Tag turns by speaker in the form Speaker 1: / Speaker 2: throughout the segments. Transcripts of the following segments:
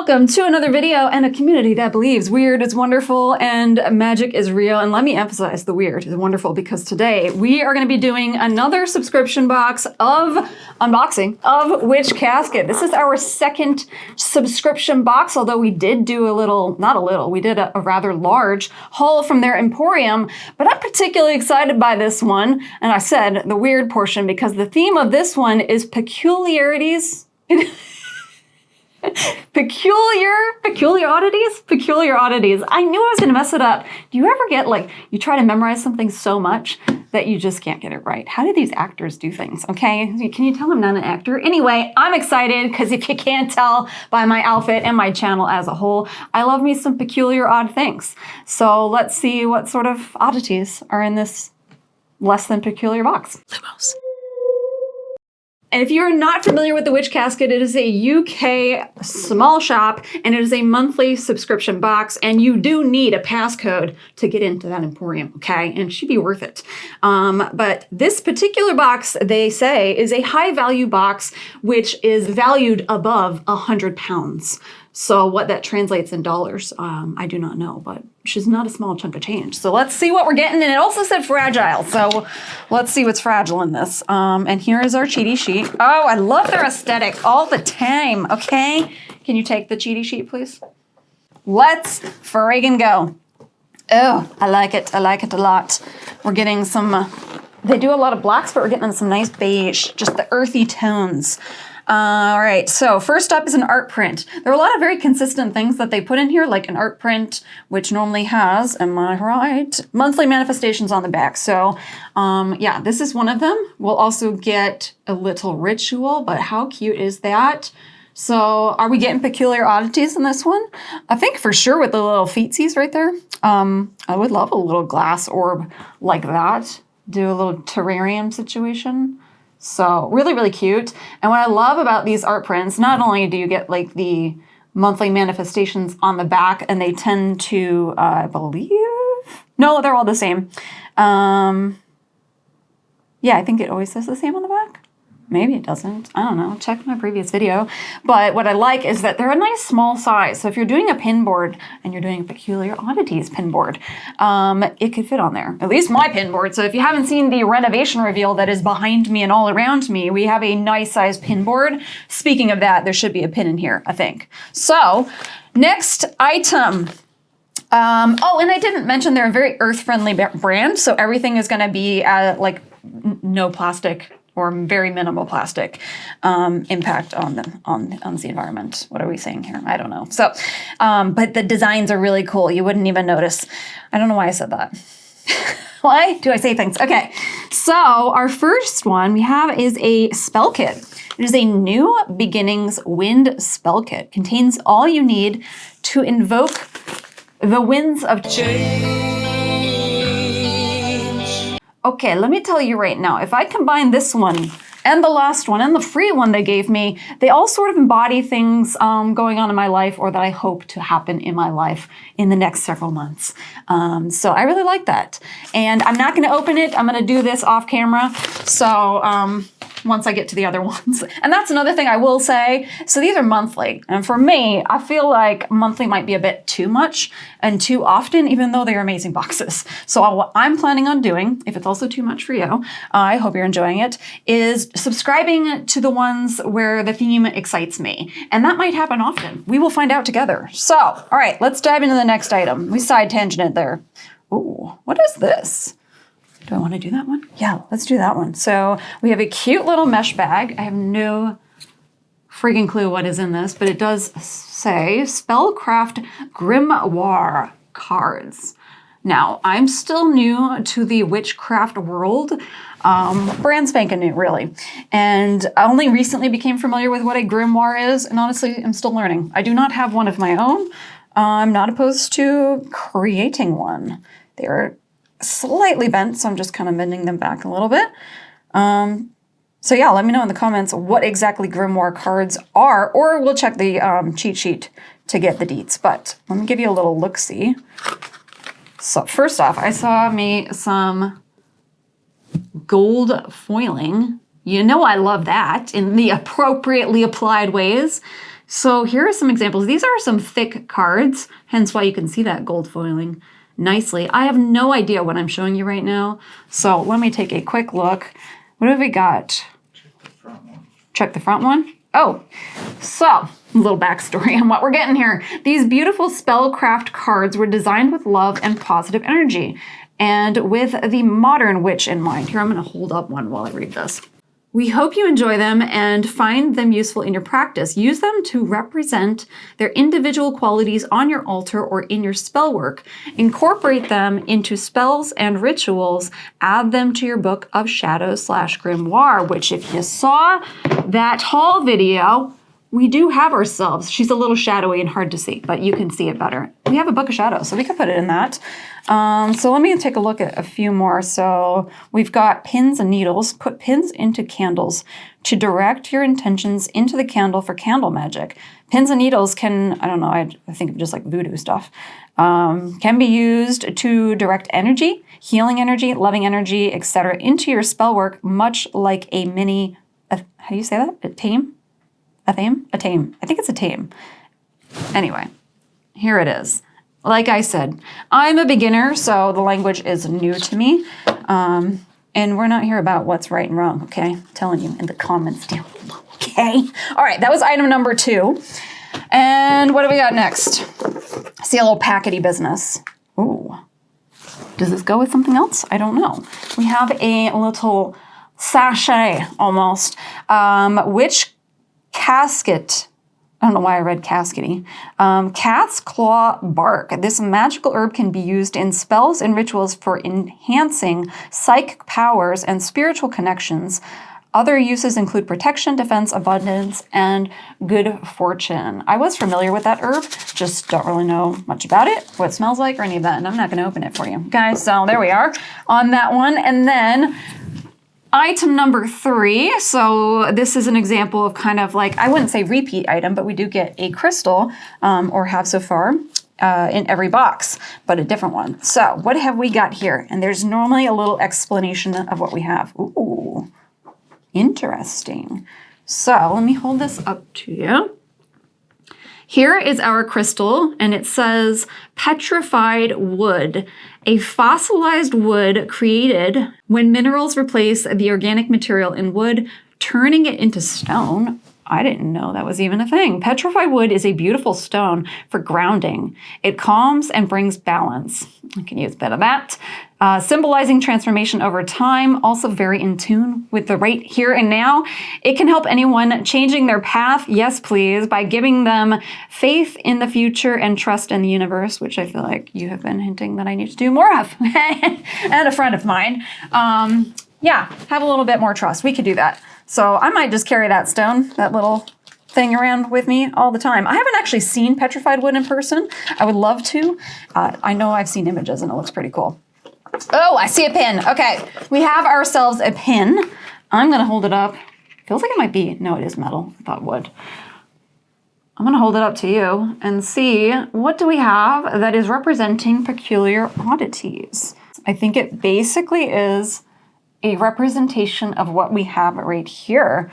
Speaker 1: welcome to another video and a community that believes weird is wonderful and magic is real. And let me emphasize the weird is wonderful because today we are going to be doing another subscription box of unboxing of Witch Casket. This is our second subscription box, although we did do we did a rather large haul from their Emporium, but I'm particularly excited by this one. And I said the weird portion because the theme of this one is peculiarities. Peculiar oddities. I knew I was gonna mess it up. Do you ever get like, you try to memorize something so much that you just can't get it right? How do these actors do things, okay? Can you tell I'm not an actor? Anyway, I'm excited because if you can't tell by my outfit and my channel as a whole, I love me some peculiar odd things. So let's see what sort of oddities are in this less than peculiar box. Lumos. And if you're not familiar with the Witch Casket, it is a UK small shop and it is a monthly subscription box, and you do need a passcode to get into that Emporium, okay? And it should be worth it. But this particular box, they say, is a high value box, which is valued above £100. So what that translates in dollars, I do not know, but which is not a small chunk of change. So let's see what we're getting. And it also said fragile. So let's see what's fragile in this. And here is our cheaty sheet. Oh, I love their aesthetic all the time. Okay. Can you take the cheaty sheet, please? Let's friggin' go. Oh, I like it. I like it a lot. We're getting some, they do a lot of blacks, but we're getting some nice beige, just the earthy tones. All right, so first up is an art print. There are a lot of very consistent things that they put in here, like an art print, which normally has, am I right, monthly manifestations on the back. So yeah, this is one of them. We'll also get a little ritual, but how cute is that? So are we getting peculiar oddities in this one? I think for sure with the little feetsies right there. I would love a little glass orb like that. Do a little terrarium situation. So really, really cute. And what I love about these art prints, not only do you get like the monthly manifestations on the back, and they tend to, I believe, no, they're all the same. Yeah, I think it always says the same on the back. Maybe it doesn't. I don't know. Check my previous video. But what I like is that they're a nice small size. So if you're doing a pin board and you're doing a peculiar oddities pin board, it could fit on there. At least my pin board. So if you haven't seen the renovation reveal that is behind me and all around me, we have a nice size pin board. Speaking of that, there should be a pin in here, I think. So next item. Oh, and I didn't mention they're a very earth-friendly brand. So everything is going to be like no plastic or very minimal plastic impact on the environment. What are we saying here? I don't know. So, but the designs are really cool. You wouldn't even notice. I don't know why I said that. Why do I say things? Okay, so our first one we have is a spell kit. It is a New Beginnings Wind spell kit. Contains all you need to invoke the winds of change. Okay, let me tell you right now, if I combine this one and the last one and the free one they gave me, they all sort of embody things going on in my life or that I hope to happen in my life in the next several months. So I really like that. And I'm not going to open it. I'm going to do this off camera. So once I get to the other ones. And that's another thing I will say. So these are monthly. And for me, I feel like monthly might be a bit too much and too often, even though they're amazing boxes. So what I'm planning on doing, if it's also too much for you, I hope you're enjoying it, is subscribing to the ones where the theme excites me. And that might happen often. We will find out together. So, all right, let's dive into the next item. We side tangented there. Ooh, what is this? Do I want to do that one? Yeah, let's do that one. So we have a cute little mesh bag. I have no friggin' clue what is in this, but it does say Spellcraft Grimoire cards. Now, I'm still new to the witchcraft world, brand spanking new, really. And I only recently became familiar with what a grimoire is, and honestly, I'm still learning. I do not have one of my own. I'm not opposed to creating one. They're slightly bent, so I'm just kind of bending them back a little bit. So yeah, let me know in the comments what exactly grimoire cards are, or we'll check the cheat sheet to get the deets. But let me give you a little look-see. So first off, I saw me some gold foiling. You know I love that in the appropriately applied ways. So here are some examples. These are some thick cards, hence why you can see that gold foiling nicely. I have no idea what I'm showing you right now. So let me take a quick look. What have we got? Check the front one. Oh, so a little backstory on what we're getting here. These beautiful Spellcraft cards were designed with love and positive energy and with the modern witch in mind. Here, I'm going to hold up one while I read this. We hope you enjoy them and find them useful in your practice. Use them to represent their individual qualities on your altar or in your spell work. Incorporate them into spells and rituals. Add them to your Book of Shadows / Grimoire, which if you saw that haul video, we do have ourselves. She's a little shadowy and hard to see, but you can see it better. We have a Book of Shadows, so we could put it in that. So let me take a look at a few more. So we've got pins and needles. Put pins into candles to direct your intentions into the candle for candle magic. Pins and needles can, I don't know, I think of just like voodoo stuff, can be used to direct energy, healing energy, loving energy, etc. into your spell work, much like a mini, how do you say that? A tame? A tame? A tame. I think it's a tame. Anyway, here it is. Like I said, I'm a beginner, so the language is new to me. And we're not here about what's right and wrong, okay? I'm telling you in the comments down below, okay? All right, that was item number 2. And what do we got next? See a little packety business. Ooh. Does this go with something else? I don't know. We have a little sachet almost, which Casket, I don't know why I read caskety. Cat's claw bark. This magical herb can be used in spells and rituals for enhancing psychic powers and spiritual connections. Other uses include protection, defense, abundance, and good fortune. I was familiar with that herb, just don't really know much about it, what it smells like, or any of that, and I'm not going to open it for you. Guys, so there we are on that one. And then item number 3, so this is an example of kind of like, I wouldn't say repeat item, but we do get a crystal, or have so far, in every box, but a different one. So what have we got here? And there's normally a little explanation of what we have. Ooh, interesting. So let me hold this up to you. Here is our crystal, and it says petrified wood, a fossilized wood created when minerals replace the organic material in wood, turning it into stone. I didn't know that was even a thing. Petrified wood is a beautiful stone for grounding. It calms and brings balance. I can use a bit of that. Symbolizing transformation over time, also very in tune with the right here and now. It can help anyone changing their path, yes please, by giving them faith in the future and trust in the universe, which I feel like you have been hinting that I need to do more of. And a friend of mine. Yeah, have a little bit more trust. We could do that. So I might just carry that stone, that little thing around with me all the time. I haven't actually seen petrified wood in person. I would love to. I know I've seen images and it looks pretty cool. Oh, I see a pin. Okay, we have ourselves a pin. I'm gonna hold it up. Feels like it might be, no, it is metal. I thought wood. I'm gonna hold it up to you and see what do we have that is representing peculiar oddities. I think it basically is a representation of what we have right here.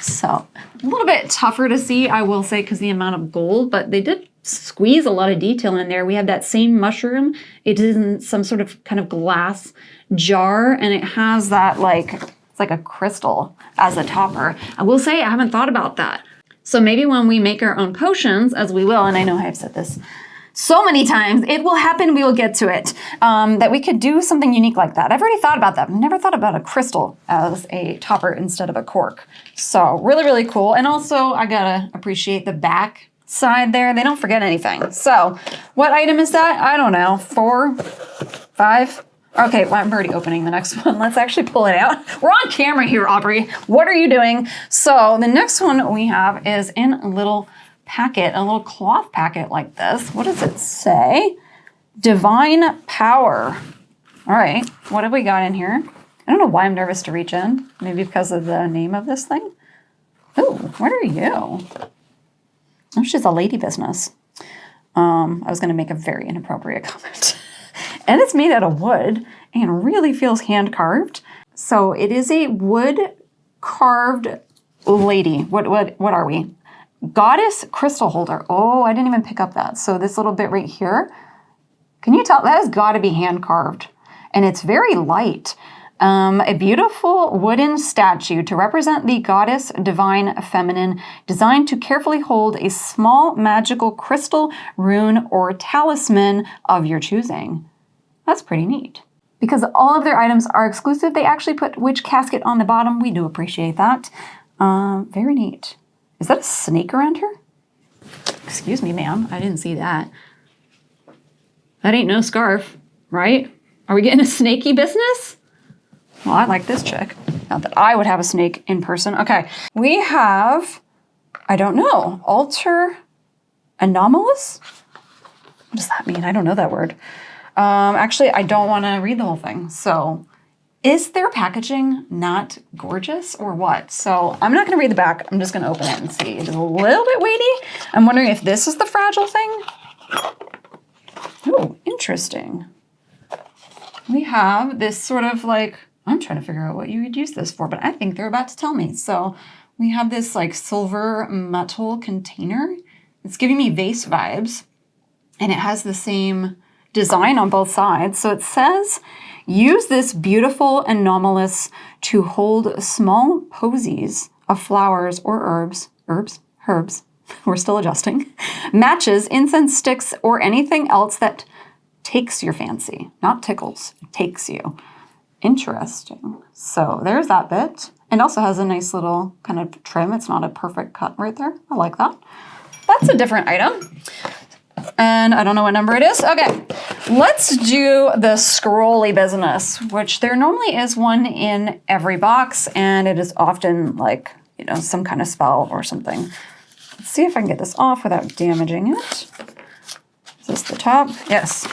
Speaker 1: So a little bit tougher to see, I will say, because the amount of gold, but they did squeeze a lot of detail in there. We have that same mushroom. It is in some sort of kind of glass jar, and it has that like, it's like a crystal as a topper. I will say I haven't thought about that. So maybe when we make our own potions, as we will, and I know I've said this so many times, it will happen, we will get to it, that we could do something unique like that. I've already thought about that. I've never thought about a crystal as a topper instead of a cork. So really, really cool. And also I gotta appreciate the back side there. They don't forget anything. So what item is that? I don't know, 4, 5? Okay, well, I'm already opening the next one. Let's actually pull it out. We're on camera here, Aubrey. What are you doing? So the next one we have is in a little packet, a little cloth packet like this. What does it say? Divine Power. All right, what have we got in here? I don't know why I'm nervous to reach in. Maybe because of the name of this thing. Oh, what are you? Oh, she's a lady business. I was going to make a very inappropriate comment. And it's made out of wood and really feels hand carved. So it is a wood carved lady. What are we? Goddess crystal holder. Oh, I didn't even pick up that. So this little bit right here, can you tell? That has got to be hand carved. And it's very light. A beautiful wooden statue to represent the goddess divine feminine, designed to carefully hold a small magical crystal, rune, or talisman of your choosing. That's pretty neat. Because all of their items are exclusive, they actually put Witch Casket on the bottom. We do appreciate that. Very neat. Is that a snake around her? Excuse me, ma'am. I didn't see that. That ain't no scarf, right? Are we getting a snaky business? Well, I like this chick. Not that I would have a snake in person. Okay, we have, I don't know, alter anomalous? What does that mean? I don't know that word. Actually, I don't want to read the whole thing. So, is their packaging not gorgeous or what? So, I'm not going to read the back. I'm just going to open it and see. It is a little bit weighty. I'm wondering if this is the fragile thing. Oh, interesting. We have this sort of like, I'm trying to figure out what you would use this for, but I think they're about to tell me. So we have this like silver metal container. It's giving me vase vibes, and it has the same design on both sides. So it says, use this beautiful anomalous to hold small posies of flowers or herbs, we're still adjusting, matches, incense sticks, or anything else that takes your fancy, not tickles, it takes you. Interesting. So there's that bit. And also has a nice little kind of trim. It's not a perfect cut right there. I like that. That's a different item. And I don't know what number it is. Okay, let's do the scrolly business, which there normally is one in every box, and it is often like, you know, some kind of spell or something. Let's see if I can get this off without damaging it. Is this the top? Yes.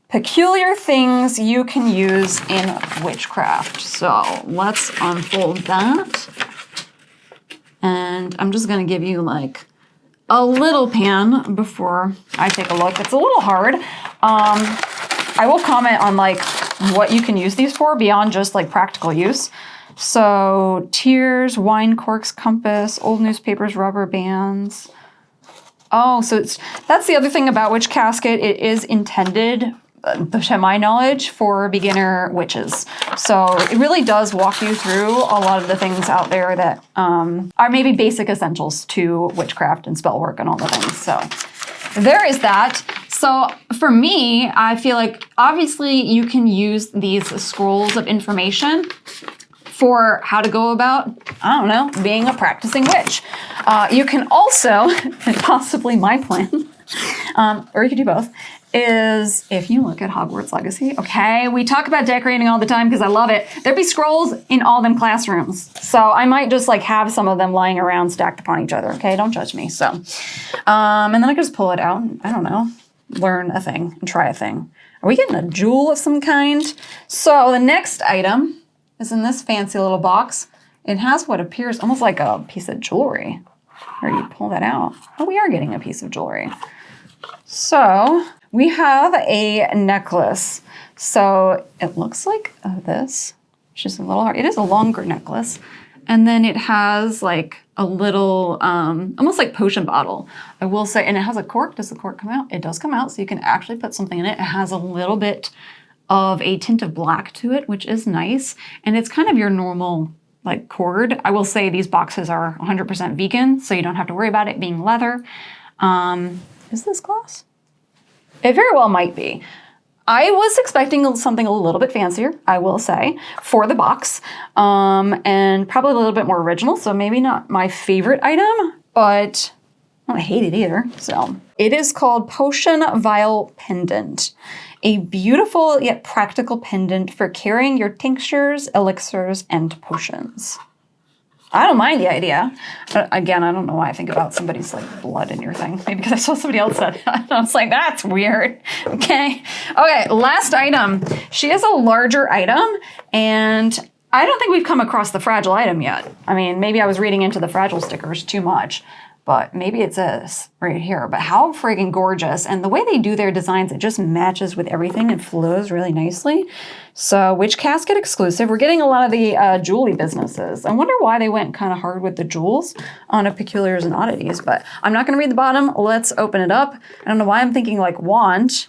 Speaker 1: Peculiar things you can use in witchcraft. So let's unfold that. And I'm just going to give you like a little pan before I take a look. It's a little hard. I will comment on like what you can use these for beyond just like practical use. So tears, wine corks, compass, old newspapers, rubber bands. Oh, so that's the other thing about Witch Casket. It is intended, to my knowledge, for beginner witches. So it really does walk you through a lot of the things out there that are maybe basic essentials to witchcraft and spell work and all the things. So there is that. So for me, I feel like obviously you can use these scrolls of information for how to go about, I don't know, being a practicing witch. You can also, possibly my plan, or you could do both, is if you look at Hogwarts Legacy, okay, we talk about decorating all the time because I love it. There'd be scrolls in all them classrooms. So I might just like have some of them lying around stacked upon each other, okay? Don't judge me. So, and then I could just pull it out, I don't know, learn a thing and try a thing. Are we getting a jewel of some kind? So the next item is in this fancy little box. It has what appears almost like a piece of jewelry. Or you pull that out. Oh, we are getting a piece of jewelry. So we have a necklace. So it looks like this. It's just a little hard. It is a longer necklace. And then it has like a little, almost like potion bottle. I will say, and it has a cork. Does the cork come out? It does come out, so you can actually put something in it. It has a little bit of a tint of black to it, which is nice. And it's kind of your normal like cord. I will say these boxes are 100% vegan, so you don't have to worry about it being leather. Is this glass? It very well might be. I was expecting something a little bit fancier, I will say, for the box, and probably a little bit more original, so maybe not my favorite item, but I don't hate it either. So it is called Potion Vial Pendant, a beautiful yet practical pendant for carrying your tinctures, elixirs, and potions. I don't mind the idea. But again, I don't know why I think about somebody's like blood in your thing. Maybe because I saw somebody else said that. I was like, that's weird. Okay. Okay, last item. She is a larger item, and I don't think we've come across the fragile item yet. I mean, maybe I was reading into the fragile stickers too much. but maybe it says right here. But how friggin' gorgeous. And the way they do their designs, it just matches with everything and flows really nicely. So which Casket exclusive? We're getting a lot of the jewelry businesses. I wonder why they went kind of hard with the jewels on a Peculiars and Oddities, but I'm not gonna read the bottom. Let's open it up. I don't know why I'm thinking like wand.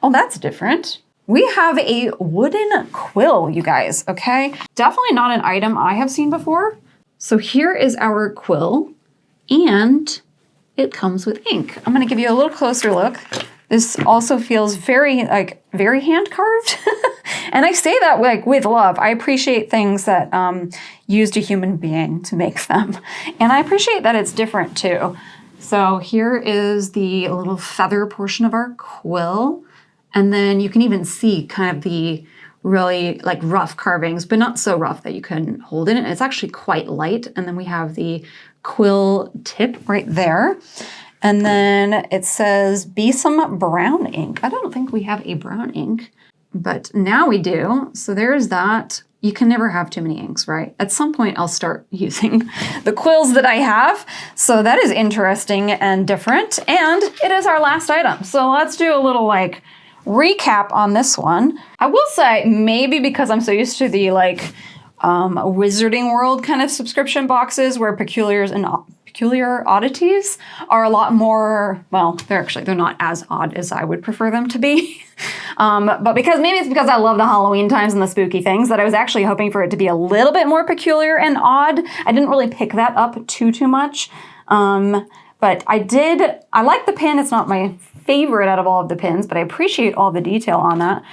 Speaker 1: Oh, that's different. We have a wooden quill, you guys, okay? Definitely not an item I have seen before. So here is our quill, and it comes with ink. I'm gonna give you a little closer look. This also feels very hand carved. And I say that like with love. I appreciate things that used a human being to make them. And I appreciate that it's different too. So here is the little feather portion of our quill. And then you can even see kind of the really like rough carvings, but not so rough that you couldn't hold it. It's actually quite light. And then we have the quill tip right there. And then it says be some brown ink. I don't think we have a brown ink, but now we do. So there's that. You can never have too many inks, right? At some point I'll start using the quills that I have. So that is interesting and different. And it is our last item. So let's do a little like recap on this one. I will say maybe because I'm so used to the like Wizarding World kind of subscription boxes where Peculiar Oddities are a lot more, well, they're not as odd as I would prefer them to be. But maybe it's because I love the Halloween times and the spooky things that I was actually hoping for it to be a little bit more peculiar and odd. I didn't really pick that up too much. But I like the pin. It's not my favorite out of all of the pins, but I appreciate all the detail on that.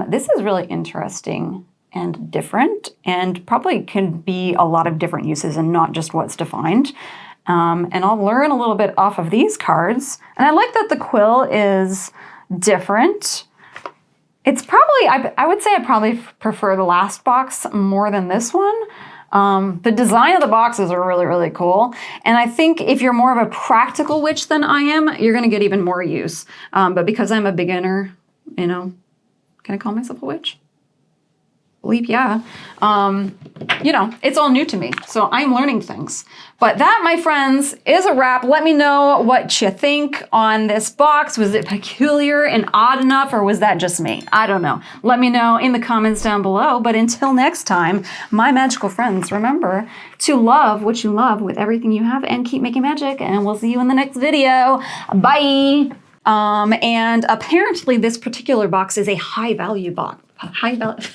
Speaker 1: This is really interesting and different, and probably can be a lot of different uses and not just what's defined. And I'll learn a little bit off of these cards. And I like that the quill is different. It's probably, I would say I probably prefer the last box more than this one. The design of the boxes are really, really cool. And I think if you're more of a practical witch than I am, you're gonna get even more use. But because I'm a beginner, you know, can I call myself a witch? Bleep, yeah. You know, it's all new to me, so I'm learning things. But that, my friends, is a wrap. Let me know what you think on this box. Was it peculiar and odd enough, or was that just me? I don't know. Let me know in the comments down below. But until next time, my magical friends, remember to love what you love with everything you have and keep making magic, and we'll see you in the next video. Bye! And apparently this particular box is a high value box. High value.